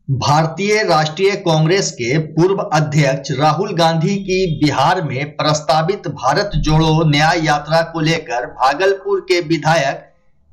भारतीय राष्ट्रीय कांग्रेस के पूर्व अध्यक्ष राहुल गांधी की बिहार में प्रस्तावित भारत जोड़ो न्याय यात्रा को लेकर भागलपुर के विधायक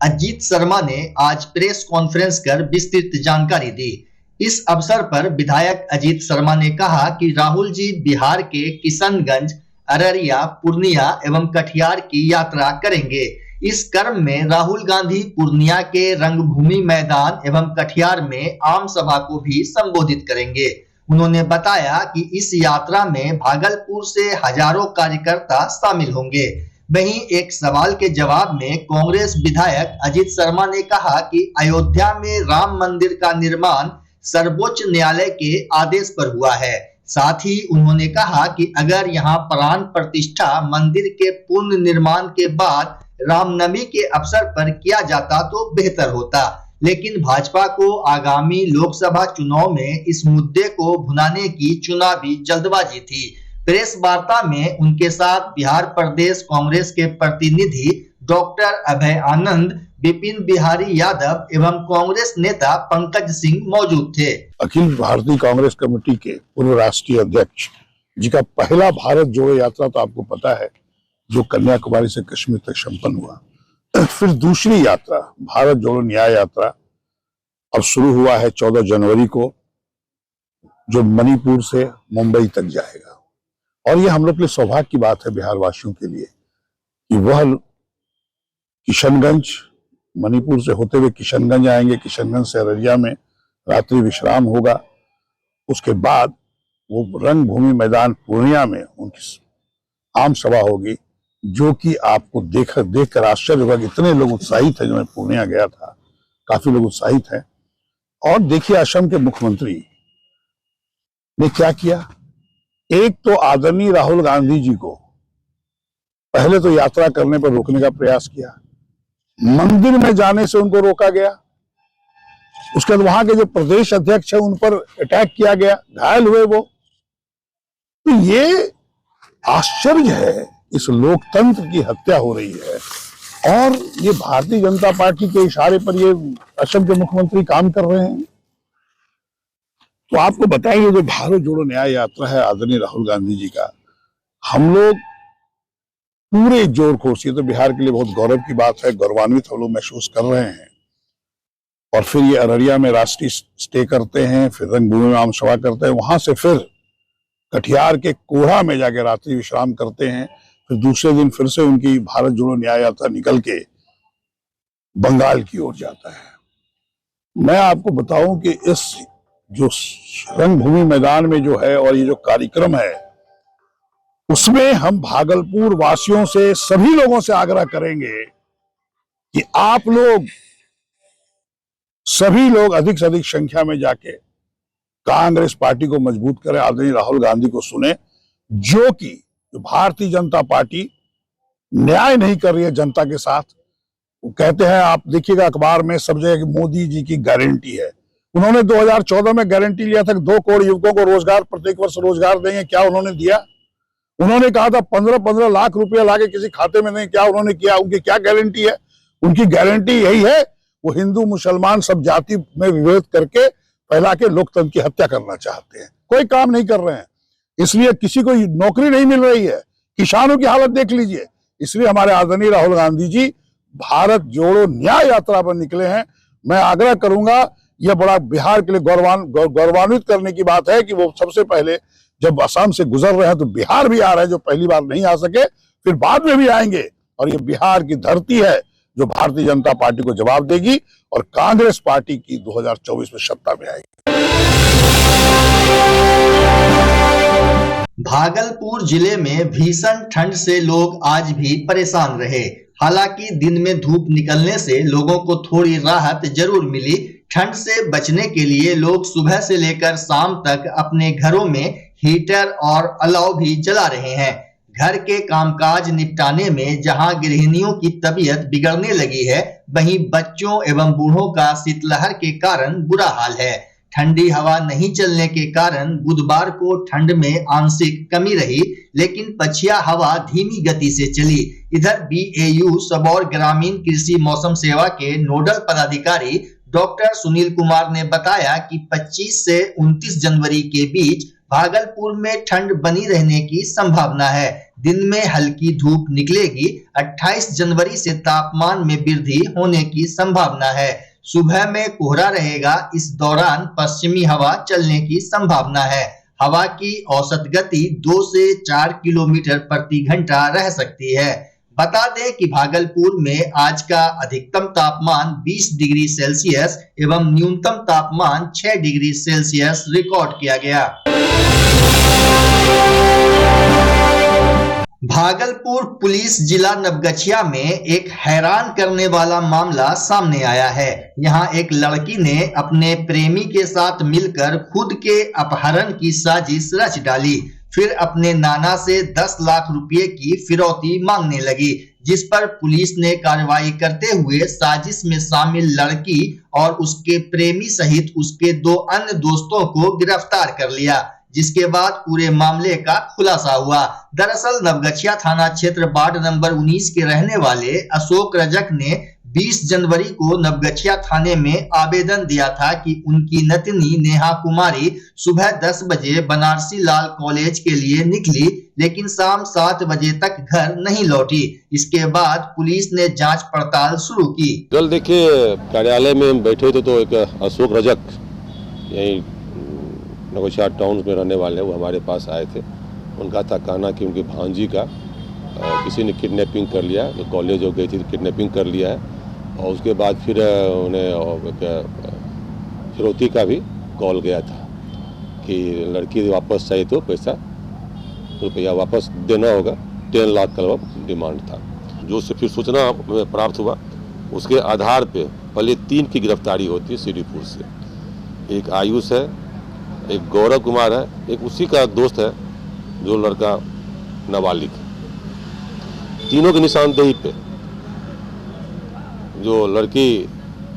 अजीत शर्मा ने आज प्रेस कॉन्फ्रेंस कर विस्तृत जानकारी दी। इस अवसर पर विधायक अजीत शर्मा ने कहा कि राहुल जी बिहार के किशनगंज, अररिया, पूर्णिया एवं कटिहार की यात्रा करेंगे। इस क्रम में राहुल गांधी पूर्णिया के रंगभूमि मैदान एवं कटिहार में आम सभा को भी संबोधित करेंगे। उन्होंने बताया कि इस यात्रा में भागलपुर से हजारों कार्यकर्ता शामिल होंगे। वहीं एक सवाल के जवाब में कांग्रेस विधायक अजीत शर्मा ने कहा कि अयोध्या में राम मंदिर का निर्माण सर्वोच्च न्यायालय के आदेश पर हुआ है। साथ ही उन्होंने कहा कि अगर यहां प्राण प्रतिष्ठा मंदिर के पूर्ण निर्माण के बाद रामनवमी के अवसर पर किया जाता तो बेहतर होता, लेकिन भाजपा को आगामी लोकसभा चुनाव में इस मुद्दे को भुनाने की चुनावी जल्दबाजी थी। प्रेस वार्ता में उनके साथ बिहार प्रदेश कांग्रेस के प्रतिनिधि डॉक्टर अभय आनंद, विपिन बिहारी यादव एवं कांग्रेस नेता पंकज सिंह मौजूद थे। अखिल भारतीय कांग्रेस कमेटी के पूर्व राष्ट्रीय अध्यक्ष जी का पहला भारत जोड़ो यात्रा तो आपको पता है, जो कन्याकुमारी से कश्मीर तक संपन्न हुआ। फिर दूसरी यात्रा भारत जोड़ो न्याय यात्रा अब शुरू हुआ है 14 जनवरी को, जो मणिपुर से मुंबई तक जाएगा। और ये हम लोग के लिए सौभाग्य की बात है बिहार वासियों के लिए कि वह किशनगंज, मणिपुर से होते हुए किशनगंज आएंगे, किशनगंज से अररिया में रात्रि विश्राम होगा। उसके बाद वो रंगभूमि मैदान पूर्णिया में उनकी आम सभा होगी, जो कि आपको देखकर आश्चर्य होगा कि इतने लोग उत्साहित हैं। जो मैं पूर्णिया गया था, काफी लोग उत्साहित हैं। और देखिए असम के मुख्यमंत्री ने क्या किया। एक तो आदरणीय राहुल गांधी जी को पहले तो यात्रा करने पर रोकने का प्रयास किया, मंदिर में जाने से उनको रोका गया। उसके बाद वहां के जो प्रदेश अध्यक्ष है उन पर अटैक किया गया, घायल हुए वो। तो ये आश्चर्य है, इस लोकतंत्र की हत्या हो रही है। और ये भारतीय जनता पार्टी के इशारे पर ये असम के मुख्यमंत्री काम कर रहे हैं। तो आपको बताइए, जो भारत जोड़ो न्याय यात्रा है आदरणीय राहुल गांधी जी का, हम लोग पूरे जोर खरोश से, तो बिहार के लिए बहुत गौरव की बात है, गौरवान्वित हम लोग महसूस कर रहे हैं। और फिर ये अररिया में राष्ट्रीय स्टे करते हैं, फिर रंगभूमि में आम सभा करते हैं, वहां से फिर कटिहार के कोढ़ा में जाके रात्रि विश्राम करते हैं। फिर दूसरे दिन फिर से उनकी भारत जोड़ो न्याय यात्रा निकल के बंगाल की ओर जाता है। मैं आपको बताऊं कि इस जो रंगभूमि मैदान में जो है और ये जो कार्यक्रम है, उसमें हम भागलपुर वासियों से, सभी लोगों से आग्रह करेंगे कि आप लोग, सभी लोग अधिक से अधिक संख्या में जाके कांग्रेस पार्टी को मजबूत करें, आदरणीय राहुल गांधी को सुने, जो कि भारतीय जनता पार्टी न्याय नहीं कर रही है जनता के साथ। वो कहते हैं, आप देखिएगा अखबार में सब जगह कि मोदी जी की गारंटी है। उन्होंने 2014 में गारंटी लिया था कि 2 करोड़ युवकों को रोजगार, प्रत्येक वर्ष रोजगार देंगे। क्या उन्होंने दिया? उन्होंने कहा था 15-15 लाख रुपया लाके किसी खाते में नहीं, क्या उन्होंने किया? उनकी क्या गारंटी है? उनकी गारंटी यही है, वो हिंदू मुसलमान सब जाति में विभेद करके फैला के लोकतंत्र की हत्या करना चाहते हैं। कोई काम नहीं कर रहे हैं, इसलिए किसी को नौकरी नहीं मिल रही है। किसानों की हालत देख लीजिए। इसलिए हमारे आदरणीय राहुल गांधी जी भारत जोड़ो न्याय यात्रा पर निकले हैं। मैं आग्रह करूंगा, यह बड़ा बिहार के लिए गौरवान्वित करने की बात है कि वो सबसे पहले जब असम से गुजर रहे हैं तो बिहार भी आ रहे हैं, जो पहली बार नहीं आ सके, फिर बाद में भी आएंगे। और ये बिहार की धरती है जो भारतीय जनता पार्टी को जवाब देगी और कांग्रेस पार्टी की 2024 में सत्ता में आएगी। भागलपुर जिले में भीषण ठंड से लोग आज भी परेशान रहे। हालांकि दिन में धूप निकलने से लोगों को थोड़ी राहत जरूर मिली। ठंड से बचने के लिए लोग सुबह से लेकर शाम तक अपने घरों में हीटर और अलाव भी जला रहे हैं। घर के कामकाज निपटाने में जहां गृहिणियों की तबीयत बिगड़ने लगी है, वहीं बच्चों एवं बूढ़ों का शीतलहर के कारण बुरा हाल है। ठंडी हवा नहीं चलने के कारण बुधवार को ठंड में आंशिक कमी रही, लेकिन पछिया हवा धीमी गति से चली। इधर बीएयू सबौर ग्रामीण कृषि मौसम सेवा के नोडल पदाधिकारी डॉक्टर सुनील कुमार ने बताया कि 25 से 29 जनवरी के बीच भागलपुर में ठंड बनी रहने की संभावना है। दिन में हल्की धूप निकलेगी। 28 जनवरी से तापमान में वृद्धि होने की संभावना है। सुबह में कोहरा रहेगा। इस दौरान पश्चिमी हवा चलने की संभावना है। हवा की औसत गति 2 से 4 किलोमीटर प्रति घंटा रह सकती है। बता दें कि भागलपुर में आज का अधिकतम तापमान 20 डिग्री सेल्सियस एवं न्यूनतम तापमान 6 डिग्री सेल्सियस रिकॉर्ड किया गया। भागलपुर पुलिस जिला नवगछिया में एक हैरान करने वाला मामला सामने आया है। यहां एक लड़की ने अपने प्रेमी के साथ मिलकर खुद के अपहरण की साजिश रच डाली। फिर अपने नाना से 10 लाख रुपए की फिरौती मांगने लगी, जिस पर पुलिस ने कार्रवाई करते हुए साजिश में शामिल लड़की और उसके प्रेमी सहित उसके 2 अन्य दोस्तों को गिरफ्तार कर लिया, जिसके बाद पूरे मामले का खुलासा हुआ। दरअसल नवगछिया थाना क्षेत्र वार्ड नंबर 19 के रहने वाले अशोक रजक ने 20 जनवरी को नवगछिया थाने में आवेदन दिया था कि उनकी नतनी नेहा कुमारी सुबह 10 बजे बनारसी लाल कॉलेज के लिए निकली, लेकिन शाम 7 बजे तक घर नहीं लौटी। इसके बाद पुलिस ने जांच पड़ताल शुरू की। कल देखिए कार्यालय में बैठे थे तो एक अशोक रजक यही नवगछिया टाउन में रहने वाले वो हमारे पास आए थे। उनका था कहना कि उनकी भांजी का किसी ने किडनैपिंग कर लिया, तो कॉलेज हो गई थी किडनैपिंग कर लिया है। और उसके बाद फिर उन्हें फिरौती का भी कॉल गया था कि लड़की वापस चाहिए तो रुपया वापस देना होगा। 10 लाख का डिमांड था। जो उससे फिर सूचना प्राप्त हुआ उसके आधार पे पहले 3 की गिरफ्तारी होती है सीडीपुर से। एक आयुष है, एक गौरव कुमार है, एक उसी का दोस्त है जो लड़का नाबालिग। तीनों की निशानदेही पे जो लड़की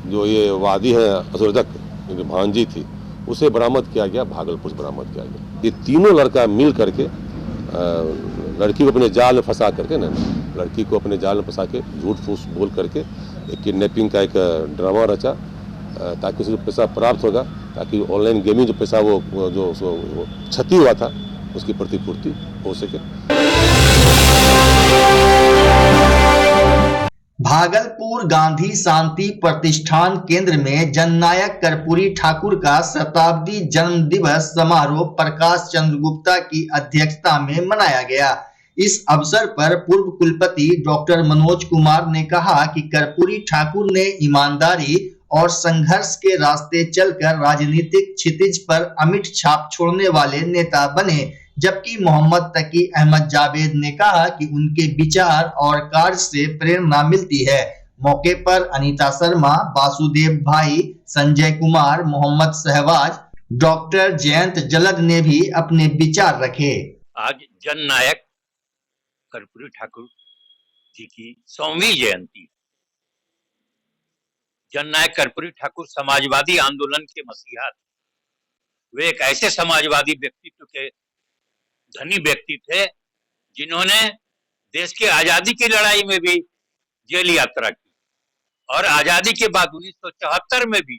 जो ये वादी है असुरदक जो भांजी थी उसे बरामद किया गया, भागलपुर से बरामद किया गया। ये तीनों लड़का मिल करके लड़की को अपने जाल में फंसा करके लड़की को अपने जाल में फंसा के झूठ फूस बोल करके एक किडनैपिंग का एक ड्रामा रचा ताकि उसे पैसा प्राप्त होगा, ताकि ऑनलाइन गेमिंग जो पैसा वो क्षति हुआ था उसकी प्रतिपूर्ति हो सके। भागलपुर गांधी शांति प्रतिष्ठान केंद्र में जननायक कर्पूरी ठाकुर का शताब्दी जन्म दिवस समारोह प्रकाश चंद्र गुप्ता की अध्यक्षता में मनाया गया। इस अवसर पर पूर्व कुलपति डॉक्टर मनोज कुमार ने कहा कि कर्पूरी ठाकुर ने ईमानदारी और संघर्ष के रास्ते चलकर राजनीतिक क्षितिज पर अमिट छाप छोड़ने वाले नेता बने, जबकि मोहम्मद तकी अहमद जावेद ने कहा कि उनके विचार और कार्य से प्रेरणा मिलती है। मौके पर अनीता शर्मा, वासुदेव भाई, संजय कुमार, मोहम्मद सहवाज, डॉक्टर जयंत जलद ने भी अपने विचार रखे। आज जननायक कर्पूरी ठाकुर जी की 100वीं जयंती। जननायक कर्पूरी ठाकुर समाजवादी आंदोलन के मसीहा थे। वे एक ऐसे समाजवादी व्यक्तित्व के धनी व्यक्ति थे जिन्होंने देश की आजादी की लड़ाई में भी जेल यात्रा की और आजादी के बाद 1974 में भी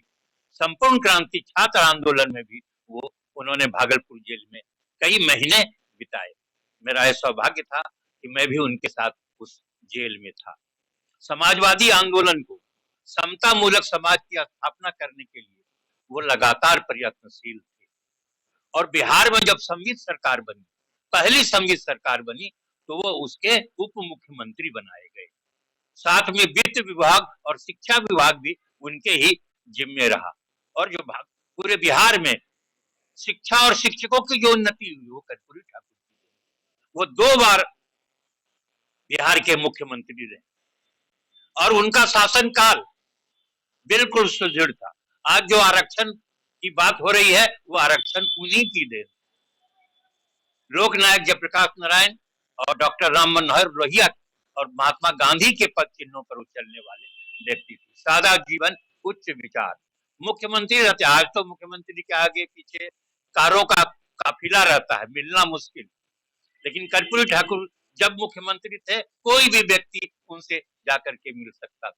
संपूर्ण क्रांति छात्र आंदोलन में भी उन्होंने भागलपुर जेल में कई महीने बिताए। मेरा यह सौभाग्य था कि मैं भी उनके साथ उस जेल में था। समाजवादी आंदोलन को समता मूलक समाज की स्थापना करने के लिए वो लगातार प्रयत्नशील थे और बिहार में जब संवित सरकार बनी, पहली संवित सरकार बनी, तो वो उसके उप मुख्यमंत्री बनाए गए। साथ में वित्त विभाग और शिक्षा विभाग भी उनके ही जिम्मे रहा और जो पूरे बिहार में शिक्षा और शिक्षकों की जो उन्नति हुई वो कर्पूरी ठाकुर की। वो 2 बार बिहार के मुख्यमंत्री रहे और उनका शासनकाल बिल्कुल सुदृढ़ था। आज जो आरक्षण की बात हो रही है वो आरक्षण उन्हीं की देन। लोकनायक जयप्रकाश नारायण और डॉक्टर राम मनोहर लोहिया और महात्मा गांधी के पद चिन्हों पर चलने वाले व्यक्ति थे। सादा जीवन, उच्च विचार। मुख्यमंत्री रहते, आज तो मुख्यमंत्री के आगे पीछे कारों का काफिला रहता है, मिलना मुश्किल, लेकिन कर्पूरी ठाकुर जब मुख्यमंत्री थे कोई भी व्यक्ति उनसे जाकर के मिल सकता था।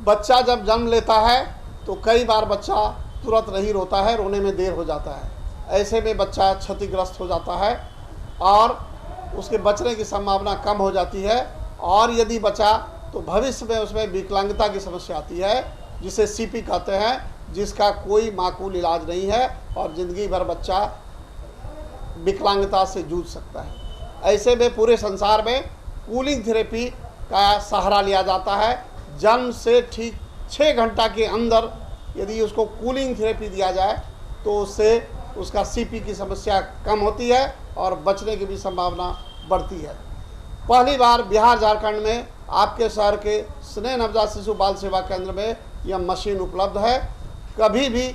बच्चा जब जन्म लेता है तो कई बार बच्चा तुरंत नहीं रोता है, रोने में देर हो जाता है। ऐसे में बच्चा क्षतिग्रस्त हो जाता है और उसके बचने की संभावना कम हो जाती है। और यदि बचा तो भविष्य में उसमें विकलांगता की समस्या आती है, जिसे सीपी कहते हैं, जिसका कोई माकूल इलाज नहीं है और ज़िंदगी भर बच्चा विकलांगता से जूझ सकता है। ऐसे में पूरे संसार में कूलिंग थेरेपी का सहारा लिया जाता है। जन्म से ठीक 6 घंटा के अंदर यदि उसको कूलिंग थेरेपी दिया जाए तो उससे उसका सीपी की समस्या कम होती है और बचने की भी संभावना बढ़ती है। पहली बार बिहार झारखंड में आपके शहर के स्नेह नवजात शिशु बाल सेवा केंद्र में यह मशीन उपलब्ध है। कभी भी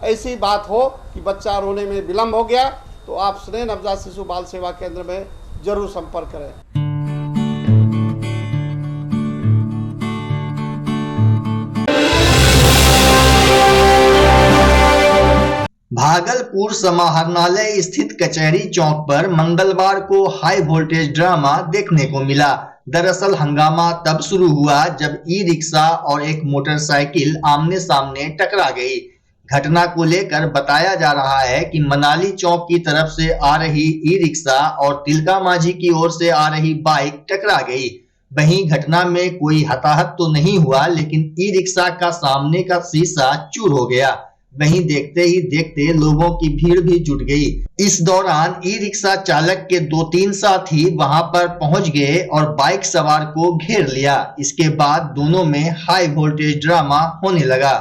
ऐसी बात हो कि बच्चा रोने में विलम्ब हो गया तो आप स्नेह नवजात शिशु बाल सेवा केंद्र में जरूर संपर्क करें। भागलपुर समाहरणालय स्थित कचहरी चौक पर मंगलवार को हाई वोल्टेज ड्रामा देखने को मिला। दरअसल हंगामा तब शुरू हुआ जब ई रिक्शा और एक मोटरसाइकिल आमने सामने टकरा गई। घटना को लेकर बताया जा रहा है कि मनाली चौक की तरफ से आ रही ई रिक्शा और तिलका माझी की ओर से आ रही बाइक टकरा गई। वहीं घटना में कोई हताहत तो नहीं हुआ, लेकिन ई रिक्शा का सामने का शीशा चूर हो गया। वहीं देखते ही देखते लोगों की भीड़ भी जुट गई। इस दौरान ई रिक्शा चालक के 2-3 साथी वहां पर पहुंच गए और बाइक सवार को घेर लिया। इसके बाद दोनों में हाई वोल्टेज ड्रामा होने लगा।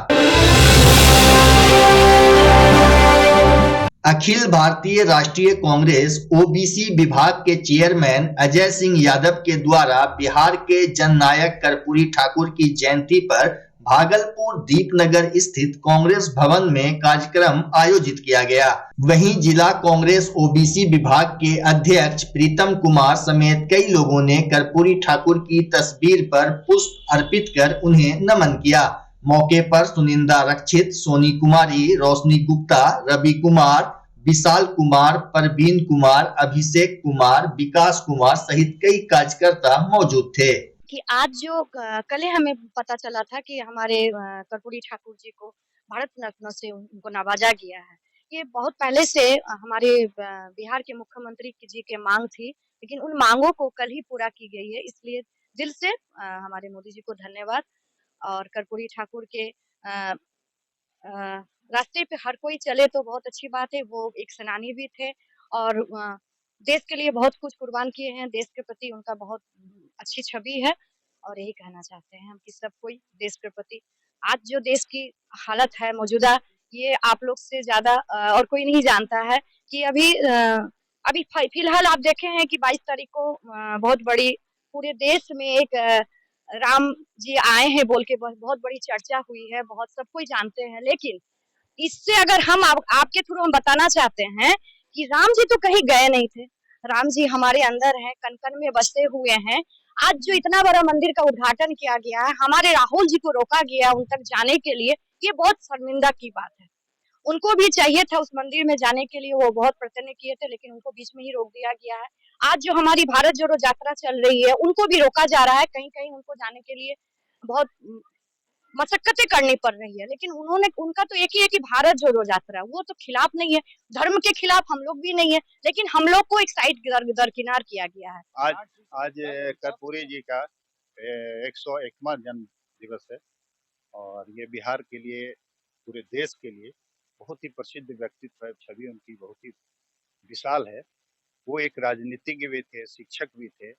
अखिल भारतीय राष्ट्रीय कांग्रेस ओबीसी विभाग के चेयरमैन अजय सिंह यादव के द्वारा बिहार के जननायक कर्पूरी ठाकुर की जयंती पर भागलपुर दीपनगर स्थित कांग्रेस भवन में कार्यक्रम आयोजित किया गया। वहीं जिला कांग्रेस ओबीसी विभाग के अध्यक्ष प्रीतम कुमार समेत कई लोगों ने कर्पूरी ठाकुर की तस्वीर पर पुष्प अर्पित कर उन्हें नमन किया। मौके पर सुनिंदा रक्षित, सोनी कुमारी, रोशनी गुप्ता, रवि कुमार, विशाल कुमार, परवीन कुमार, अभिषेक कुमार, विकास कुमार सहित कई कार्यकर्ता मौजूद थे। कि आज जो कल हमें पता चला था कि हमारे कर्पूरी ठाकुर जी को भारत रत्न से उनको नवाजा गया है। ये बहुत पहले से हमारे बिहार के मुख्यमंत्री जी के मांग थी, लेकिन उन मांगों को कल ही पूरा की गई है। इसलिए दिल से हमारे मोदी जी को धन्यवाद। और कर्पूरी ठाकुर के रास्ते पे हर कोई चले तो बहुत अच्छी बात है। वो एक सेनानी भी थे और देश के लिए बहुत कुछ कुर्बान किए हैं। देश के प्रति उनका बहुत अच्छी छवि है और यही कहना चाहते हैं हम कि सब कोई देश के प्रति। आज जो देश की हालत है मौजूदा, ये आप लोग से ज्यादा और कोई नहीं जानता है कि अभी फिलहाल आप देखे हैं कि 22 तारीख को बहुत बड़ी पूरे देश में एक राम जी आए हैं बोल के बहुत बड़ी चर्चा हुई है, बहुत सब कोई जानते हैं। लेकिन इससे अगर हम आपके थ्रू हम बताना चाहते हैं कि राम जी तो कहीं गए नहीं थे। राम जी हमारे अंदर हैं, कण कण में बसे हुए हैं। आज जो इतना बड़ा मंदिर का उद्घाटन किया गया है, हमारे राहुल जी को रोका गया उन तक जाने के लिए, ये बहुत शर्मिंदा की बात है। उनको भी चाहिए था उस मंदिर में जाने के लिए, वो बहुत प्रयत्न किए थे, लेकिन उनको बीच में ही रोक दिया गया है। आज जो हमारी भारत जोड़ो यात्रा चल रही है, उनको भी रोका जा रहा है। कहीं कहीं उनको जाने के लिए बहुत मशक्कतें करनी पड़ रही है, लेकिन उनका तो एक ही है कि भारत जोड़ो यात्रा, वो तो खिलाफ नहीं है, धर्म के खिलाफ हम लोग भी नहीं है, लेकिन हम लोग को एक साइड दरकिनार किया गया है। आज कर्पूरी जी का 101वां जन्म दिवस है और ये बिहार के लिए, पूरे देश के लिए बहुत ही प्रसिद्ध व्यक्तित्व है। छवि उनकी बहुत ही विशाल है। वो एक राजनीतिज्ञ भी थे, शिक्षक भी थे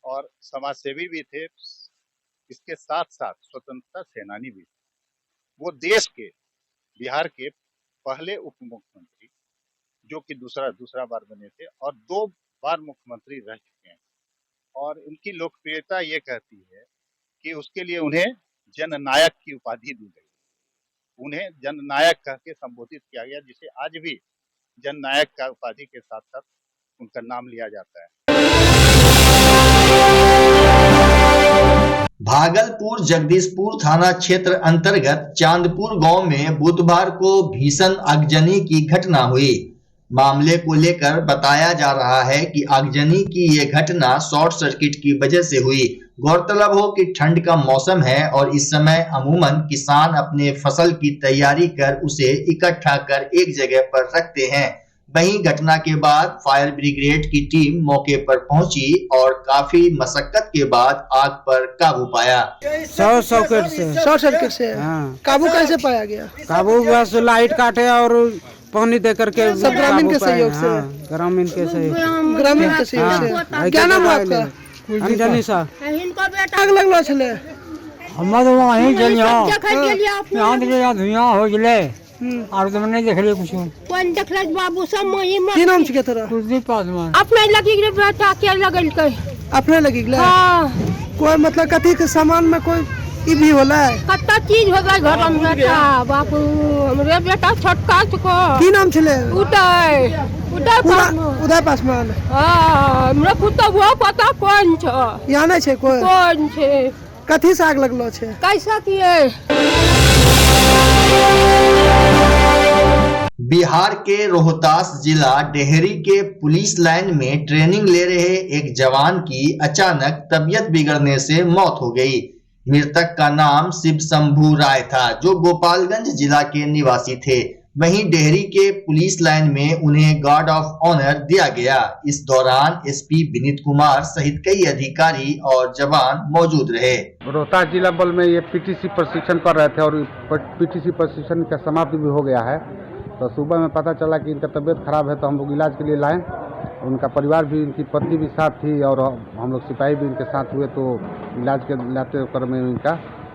और समाजसेवी भी थे। इसके साथ साथ स्वतंत्रता सेनानी भी थे। वो देश के, बिहार के पहले उप मुख्यमंत्री, जो कि दूसरा बार बने थे और 2 बार मुख्यमंत्री रह चुके हैं। और उनकी लोकप्रियता ये कहती है कि उसके लिए उन्हें जननायक की उपाधि दी गई। उन्हें जननायक कह के संबोधित किया गया, जिसे आज भी जननायक का उपाधि के साथ साथ उनका नाम लिया जाता है। भागलपुर जगदीशपुर थाना क्षेत्र अंतर्गत चांदपुर गांव में बुधवार को भीषण आगजनी की घटना हुई। मामले को लेकर बताया जा रहा है कि आगजनी की ये घटना शॉर्ट सर्किट की वजह से हुई। गौरतलब हो कि ठंड का मौसम है और इस समय अमूमन किसान अपने फसल की तैयारी कर उसे इकट्ठा कर एक जगह पर रखते हैं। वहीं घटना के बाद फायर ब्रिगेड की टीम मौके पर पहुंची और काफी मशक्कत के बाद आग पर काबू पाया। शॉर्ट सर्किट से हाँ। काबू कैसे पाया गया? काबू बस लाइट काटे और पानी दे करके सब ग्रामीण के सहयोग से? ग्रामीण के सहयोग ग्रामीण के सहयोग से। क्या नाम है आपका? अंजनी सा आग लगलो छले? हम तो वहीं चल यहाँ धुआं हो गए और तो नहीं देख रहे कुछ। कौन देखलक बाबू सब मोही में? की नाम छिके तोरा? कुलदीप पासवान। अपने लगी रे बेटा के लगल के? अपने लगी गले? हां। कोई मतलब कथी के सामान में कोई ई भी होला है? कत्ता चीज हो गई घर में बेटा बाबू हमरे बेटा छोटका को। की नाम छले? उदय पासवान। हां हमरे पुत्र वो पता कौन छ? यहाँ नहीं छे कोई? कौन छे? कथी से आग लगलो छे? कैसा किए? बिहार के रोहतास जिला डेहरी के पुलिस लाइन में ट्रेनिंग ले रहे एक जवान की अचानक तबीयत बिगड़ने से मौत हो गई। मृतक का नाम शिव शंभू राय था, जो गोपालगंज जिला के निवासी थे। वहीं डेहरी के पुलिस लाइन में उन्हें गार्ड ऑफ ऑनर दिया गया। इस दौरान एसपी विनीत कुमार सहित कई अधिकारी और जवान मौजूद रहे। रोहतास जिला बल में ये पीटीसी प्रशिक्षण कर रहे थे और पीटीसी प्रशिक्षण का समाप्ति भी हो गया है। तो सुबह में पता चला कि इनका तबीयत खराब है, तो हम लोग इलाज के लिए लाए। उनका परिवार भी, इनकी पत्नी भी साथ थी और हम लोग सिपाही भी इनके साथ हुए। तो इलाज के लाते क्रम में इनका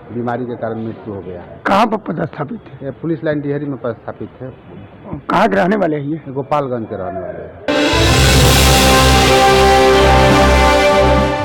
बीमारी के कारण मृत्यु हो गया। कहाँ पर पदस्थापित थे? ये पुलिस लाइन डेहरी में पदस्थापित थे। कहाँ के रहने वाले हैं ये? गोपालगंज के रहने वाले हैं।